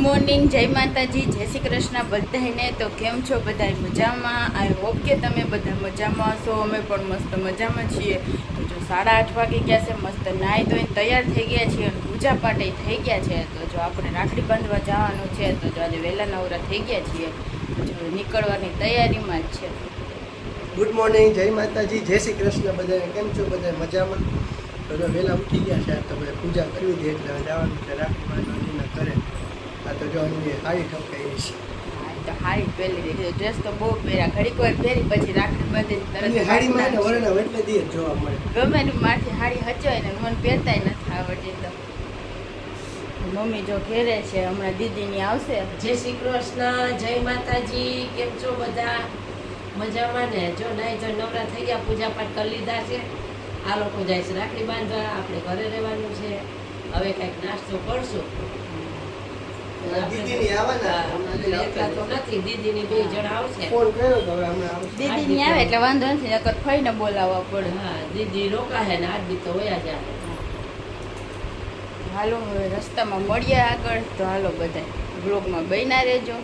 Morning, જય માતાજી, જય શ્રી કૃષ્ણ બધાને। તો કેમ છો બધા? મજામાં? આઈ હોપ કે તમે બધા મજામાં હશો। અમે પણ મસ્ત મજામાં છીએ। તો જો 8:30 વાગી ગયા છે, મસ્ત નાહી ધોઈને તૈયાર થઈ ગયા છીએ અને પૂજા પાઠ થઈ ગયા છે। તો જો આપણે રાખડી બાંધવા જવાનું છે, તો જો આજે વહેલા નવરા થઈ ગયા છીએ, જો નીકળવાની તૈયારીમાં જ છે। ગુડ મોર્નિંગ, જય માતાજી, જય શ્રી કૃષ્ણ બધાને। કેમ છો બધા? મજામાં? તો વહેલા ઉઠી ગયા છે, તો ભાઈ પૂજા કરી દે એટલે જવાનું છે રાખડી બાંધવાની કરે। આ તો જો અહીંયા સાડી ઠપકાઈ છે, તો હારી પહેરી દીધી ડ્રેસ તો બહુ પહેર્યા, ઘડીક વાર પહેરી પછી રાખડી બાંધી તરત સાડીમાં વરના એટલે દી જોવા મળે, ગમે એની માથે હાડી હચવાય ને મને પહેરતાય નથી આવડતી। તો મમ્મી જો ઘેરે છે, હમણાં દીદીની આવશે। જય શ્રી કૃષ્ણ, જય માતાજી। કેમ છો બધા? મજામાં ને? જો નહીં જો નવરા થઈ ગયા, પૂજા પાઠ કરી લીધા છે। આ લોકો જાય છે રાખડી બાંધવા, આપણે ઘરે રહેવાનું છે। હવે કંઈક નાસ્તો કરશું। દીદીની આવવાના એકલા તો નથી, દીદીની 2 જણ આવશે। ફોન કર્યો તો હવે હમણાં આવશે। દીદીની આવે એટલે વાંધો નથી, નકર ફઈને બોલાવવા પડે। હા, દીદી રોકાશે ને આજ દી તો વયા જાય। હાલો હવે રસ્તામાં મળીએ આગળ, તો હાલો બધા બ્લોગમાં બન્યા રહેજો।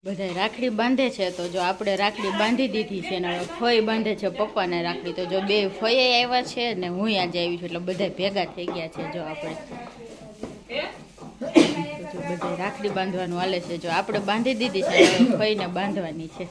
બધા રાખડી બાંધે છે, તો જો આપણે રાખડી બાંધી દીધી છે ને હવે ફઈ બાંધે છે પપ્પાને રાખડી। તો જો 2 ફઈએ આવ્યા છે ને હું આજે આવી છું, એટલે બધા ભેગા થઈ ગયા છે। જો આપણે જો બધા રાખડી બાંધવાનું હાલે છે, જો આપણે બાંધી દીધી છે, હવે ફઈને બાંધવાની છે।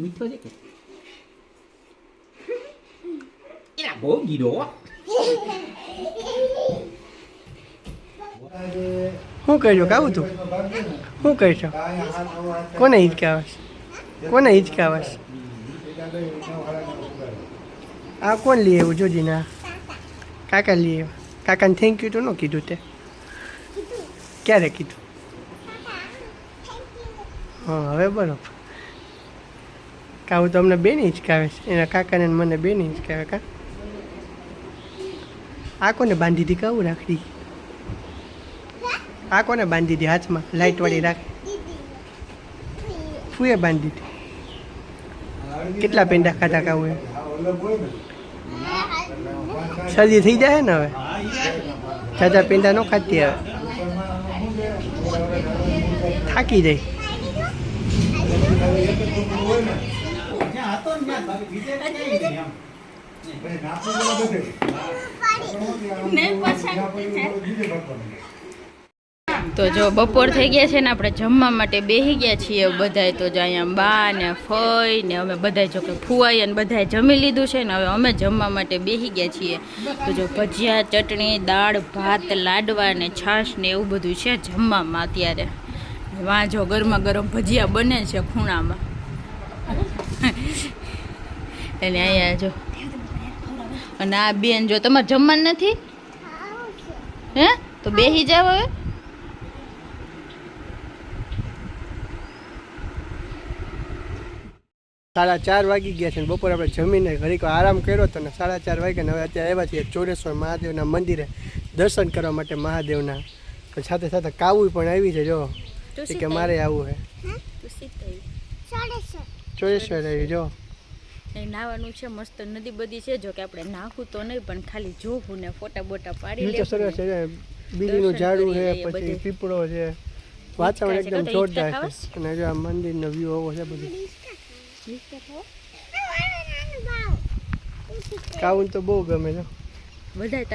મીઠો છે કે એલા બહુ ગીડો શું કર્યો? કાવું તું શું કરશો? કોને હિચકાવશ? કોને હિચકાવશ? આ કોણ લઈ આવ્યું? જોજી ના કાકા લઈ આવ્યો। કાકાને થેન્ક યુ તો ન કીધું તે? ક્યારે કીધું? હા હવે બરોબર. કાવું તો અમને બેને હિંચકાવે છે, એના કાકાને ને મને બેને હિંચકાવે. કા આ કોને બાંધી હતી કાવું રાખડી? આ કોને બાંધી હતી હાથમાં લાઇટવાળી રાખડી? ફૂએ બાંધી હતી. કેટલા પેંડા ખાધા કાવું? શરદી થઈ જાય ને હવે, જાજા પેંડા ન ખાતી હવે, થાકી જાય. તો જો બપોર થઈ ગયા છે ને આપણે જમવા માટે બેસી ગયા છીએ બધાય. તો જો અહીંયા બા ને ફઈ ને અમે બધાય જો કે ફુવાઈ અને બધાય જમી લીધું છે ને હવે અમે જમવા માટે બેસી ગયા છીએ. તો જો ભજીયા, ચટણી, દાળ, ભાત, લાડવા ને છાશ ને એવું બધું છે જમવામાં અત્યારે. વાં જો ગરમા ગરમ ભજીયા બને છે ખૂણામાં. અને અહીંયા જો અને આ બેન જો તમારે જમવાનું નથી હે તો બેસી જાવ હવે. 4:30 વાગી ગયા છે ને બપોરે આપણે જમીને ઘડીક આરામ કર્યો હતો ને 4:30 વાગ્યા ને હવે અત્યારે આવ્યા છીએ ચોરેશ્વર મહાદેવના મંદિરે દર્શન કરવા માટે મહાદેવના. પણ સાથે સાથે કાવું પણ આવી છે જો કે મારે આવવું છે. ચોરેશ્વર આવી જો નાવાનું છે મસ્ત નદી બધી છે. જો કે આપણે નાખું તો નહીં પણ ખાલી જોવું ને ફોટા બોટા પાડી નીચે સરસ છે, બીલીનું ઝાડું છે, પછી પીપળો છે, વાતાવરણ એકદમ જોરદાર છે. અને જો આ મંદિરનો વ્યૂ આવો છે બધું. કાવું તો બહુ ગમે છે.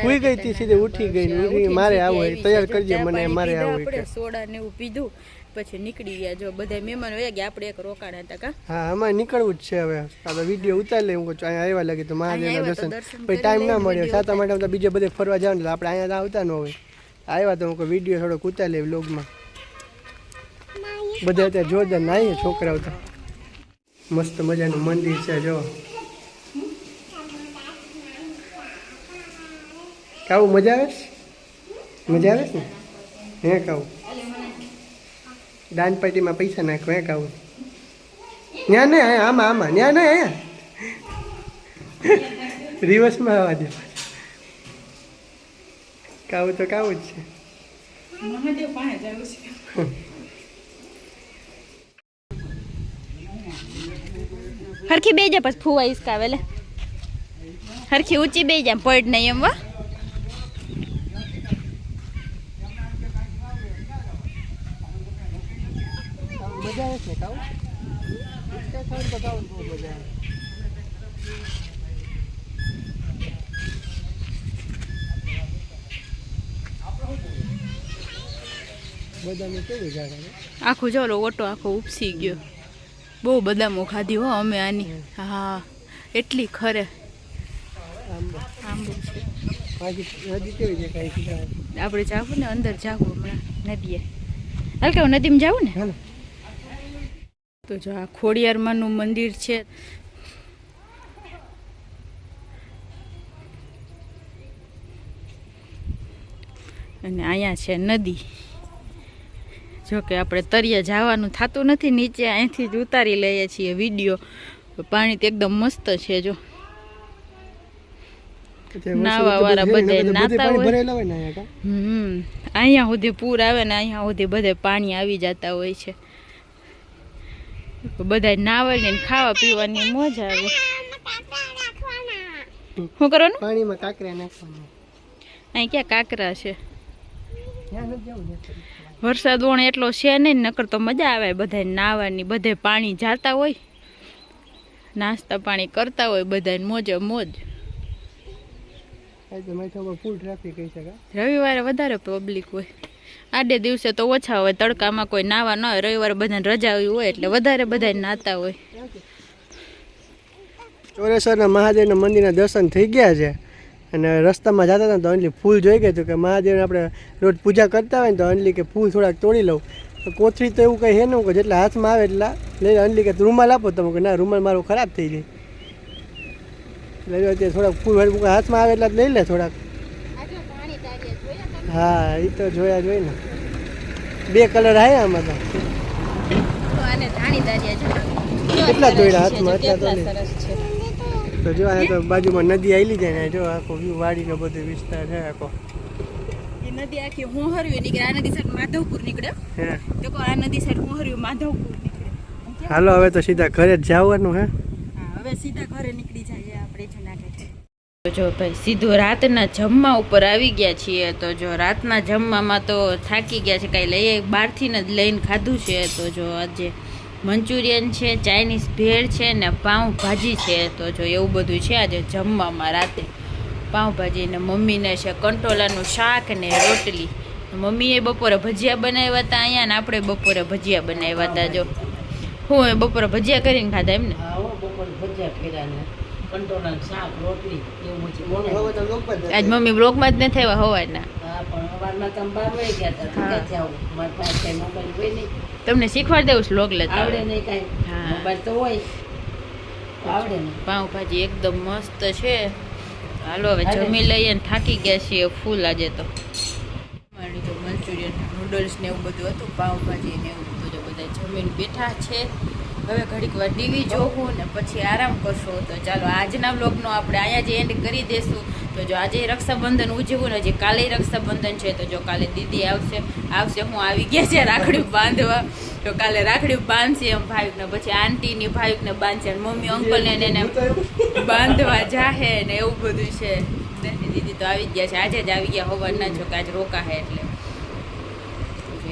ઉઈ ગઈ હતી સીધી ઉઠી ગઈ મારે આવું હોય તૈયાર કરજે મને મારે આવું હોય. સોડા ને એવું પીધું પછી નીકળી ગયા. જો બધા મહેમાન હોય ગયા આપણે એક રોકાણ હતા કા. હા અમારે નીકળવું જ છે હવે. આપણે વિડીયો ઉતારી લઈએ. હું કહું અહીંયા આવ્યા લાગે તો મહાદેવના દર્શન પછી ટાઈમ ના મળ્યો સાતા માટે બીજે બધે ફરવા જવાનું એટલે આપણે અહીંયા આવતા ન હોય. આવ્યા તો હું કહું વિડીયો થોડોક ઉતારી લઈએ વ્લોગમાં. બધા અત્યારે જોરદાર નાહીએ છોકરાઓ તો. મસ્ત મજાનું મંદિર છે જો. કાવું મજા આવે છે? મજા આવે છે ને હે કાવું? દાન પાર્ટીમાં પૈસા નાખો હે કાવું? ત્યાં નહીં આમાં આમાં ત્યાં નહીં અહીંયા રિવર્સમાં આવવા દે. કાવું તો કાવું જ છે. હરખી બે જા પછી ફુવા ઈસકાવે લે. હરખી ઊંચી બે જા પડ નહીં એમ. વા મજા આવે છે કાવું? બહુ મજા આવે. બધાને કેવું ઝાડ આખું જો ઓટો આખો ઉપસી ગયો. બહુ બદામો ખાધી હો અમે આની. હા એટલી ખરે આંબો છે. આપણે જાવું ને અંદર જાવું હમણાં નદીએ. હાલ કે નદીમાં જાવું ને. તો જો આ ખોડિયારમાંનું મંદિર છે. અને અહીંયા છે નદી. જો કે આપણે તળિયે જવાનું થતું નથી નીચે અહીંથી જ ઉતારી લઈએ છીએ વિડીયો. પાણી તો એકદમ મસ્ત છે જો. નાવા વાળા બધા નાતા હોય. અહીંયા સુધી પૂર આવે ને અહીંયા સુધી બધે પાણી આવી જતા હોય છે. બધા નાવાની ને ખાવા પીવાની મોજ આવે. શું કરવાનું? પાણીમાં કાંકરા નાખવાના. અહીં ક્યાં કાંકરા છે? વરસાદ વણ એટલો છે નહીં નકર તો મજા આવે બધા નાવાની. બધે પાણી જાતા હોય નાસ્તા પાણી કરતા હોય બધા મોજે મોજ. રવિવારે વધારે પબ્લિક હોય. આડે દિવસે તો ઓછા હોય. તડકામાં કોઈ નાવા ન હોય. રવિવારે બધાને રજા હોય એટલે વધારે બધા નાતા હોય. ચોરેશ્વરના મહાદેવના મંદિરના દર્શન થઈ ગયા છે. અને રસ્તામાં જતા હતા તો અંજલી ફૂલ જોઈ ગઈ હતું કે મહાદેવને આપણે રોજ પૂજા કરતા હોય ને તો અંજલી કે ફૂલ થોડાક તોડી લઉં. તો કોથળી તો એવું કંઈ હે ને કે જેટલા હાથમાં આવે એટલા લઈને અંજલી કે રૂમાલ આપો તમે કે ના રૂમાલ મારો ખરાબ થઈ જાય એટલે અત્યારે થોડાક ફૂલ હાથમાં આવે એટલા લઈ લે થોડાક. હા એ તો જોયા જોઈ ને. 2 કલર આવ્યા આમાં તો. તો આને ધાણી દારિયા જો કેટલા દોડ્યા હાથમાં કેટલા અત્યારે સરસ છે તો જો આ તો બાજુમાં નદી આવેલી જાય ને જો આખો વ્યૂ વાડીનો બધો વિસ્તાર છે આખો એ નદી આખી હું હરવી નીકળે આ નદી સાઈડ માધવપુર નીકળે હે દેખો આ નદી સાઈડ હું હરવી માધવપુર નીકળે હાલો હવે તો સીધા ઘરે જ જવાનું હે હા હવે સીધા ઘરે નીકળી જઈએ આપણે જુનાગઢ જો ભાઈ સીધું રાતના જમવા ઉપર આવી ગયા છીએ તો જો રાતના જમવામાં તો થાકી ગયા છે કાંઈ લઈએ બહારથી જ લઈને ખાધું છે તો જો આજે મંચુરિયન છે ચાઇનીઝ ભેળ છે ને પાઉં ભાજી છે તો જો એવું બધું છે આજે જમવામાં રાતે પાઉંભાજી ને મમ્મીને છે કંટોલાનું શાક ને રોટલી મમ્મીએ બપોરે ભજીયા બનાવ્યા હતા અહીંયા ને આપણે બપોરે ભજીયા બનાવ્યા હતા જો હું બપોરે ભજીયા કરીને ખાધા એમ ને હા હો બપોર ભજીયા કર્યા ને કંટોળાનું શાક રોટલી એવું બધું હવે તો લોકો જ આજ મમ્મી બ્લોગમાં જ નથી આવ્યા હવારના હા પણ સવારમાં તમે બહાર વહી ગયા હતા ક્યાંથી આવું મારી પાસે કઈ મોબાઈલ હોય નહીં તમને શીખવાડી દેવું સ્લોગ લેતા આવડે નહીં કાંઈ હા. મોબાઈલ તો હોય આવડે નહીં પાઉંભાજી એકદમ મસ્ત છે હાલો હવે જમી લઈએ ને થાકી ગયા છીએ ફૂલ આજે તો મારી તો મંચુરિયન નૂડલ્સ ને એવું બધું હતું પાઉંભાજી ને એવું બધું જો બધા જમીને બેઠા છે હવે ઘડીક વાર ટીવી જોવું ને પછી આરામ કરશું તો ચાલો આજના બ્લોગનો આપણે અહીંયા જ એન્ડ કરી દઈશું તો જો આજે રક્ષાબંધન ઉજવું ને હજી કાલે રક્ષાબંધન છે તો જો કાલે દીદી આવશે હું આવી ગયા છે રાખડી બાંધવા તો કાલે રાખડી બાંધશે એમ ભાઈકને પછી આંટીની ભાઈકને બાંધશે અને મમ્મી અંકલને ને એને બાંધવા જાહે ને એવું બધું છે દીદી તો આવી જ ગયા છે આજે જ આવી ગયા હોવાના જો કે આજે રોકાહે એટલે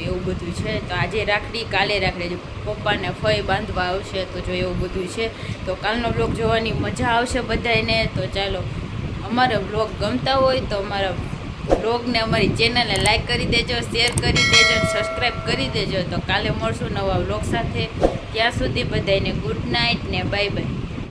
એવું બધું છે તો આજે રાખડી કાલે રાખડી પપ્પાને ફઈ બાંધવા આવશે તો જો એવું બધું છે તો કાલનો બ્લોગ જોવાની મજા આવશે બધાને તો ચાલો અમારા બ્લોગ ગમતા હોય તો અમારા બ્લોગને અમારી ચેનલને લાઈક કરી દેજો શેર કરી દેજો સબસ્ક્રાઈબ કરી દેજો તો કાલે મળશું નવા બ્લોગ સાથે ત્યાં સુધી બધાને ગુડ નાઇટ ને બાય બાય